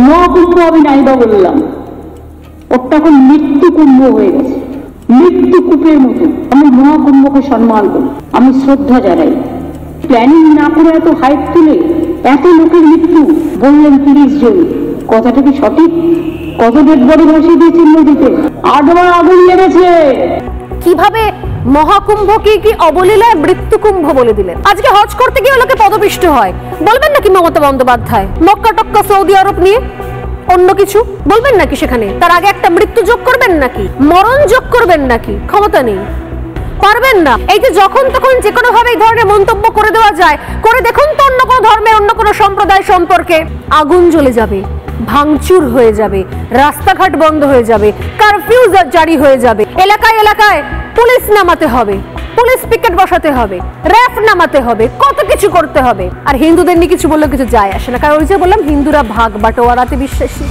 মহাকুম্ভ আমি নাইবা বললাম, ওটা এখন মৃত্যু কুম্ভ হয়ে গেছে, মৃত্যু কূপের মতো। আমি মহাকুম্ভকে সম্মান করি, আমি শ্রদ্ধা জানাই। প্ল্যানিং না করে এত হাইট তুলে এত লোকের মৃত্যু বললেন 30 জন, কথাটা কি সঠিক? কত ডেড বডি ভাসিয়ে দিয়েছেন নদীতে, 8 বার আগুন লেগেছে। কিভাবে মহাকুম্ভকে কি অবলীলায় মৃত্যুকুম্ভ বলে দিলেন? আজকে হজ করতে গিয়ে লোকে পদপিষ্ট হয়, বলবেন নাকি মমতা বন্দ্যোপাধ্যায় মক্কা টক্কা সৌদি আরব নিয়ে অন্য কিছু বলবেন নাকি? সেখানে তার আগে একটা মৃত্যু যোগ করবেন নাকি, মরণ যোগ করবেন নাকি? ক্ষমতা নেই, পারবেন না। এই যে যখন তখন যে কোনো ভাবে এই ধরনের মন্তব্য করে দেওয়া যায়, করে দেখুন তো অন্য কোনো ধর্মের অন্য কোনো সম্প্রদায় সম্পর্কে আগুন জ্বলে যাবে, ভাঙচুর হয়ে যাবে, রাস্তাঘাট বন্ধ হয়ে যাবে, কারফিউ জারি হয়ে যাবে, এলাকায় এলাকায় পুলিশ নামাতে হবে, পুলিশ পিকেট বসাতে হবে, র্যাফ নামাতে হবে, কত কিছু করতে হবে। আর হিন্দুদের নিয়ে কিছু বললেও কিছু যায় আসে না, কারণ ওই যে বললাম হিন্দুরা ভাগ বাটোয়ারাতে বিশ্বাসী।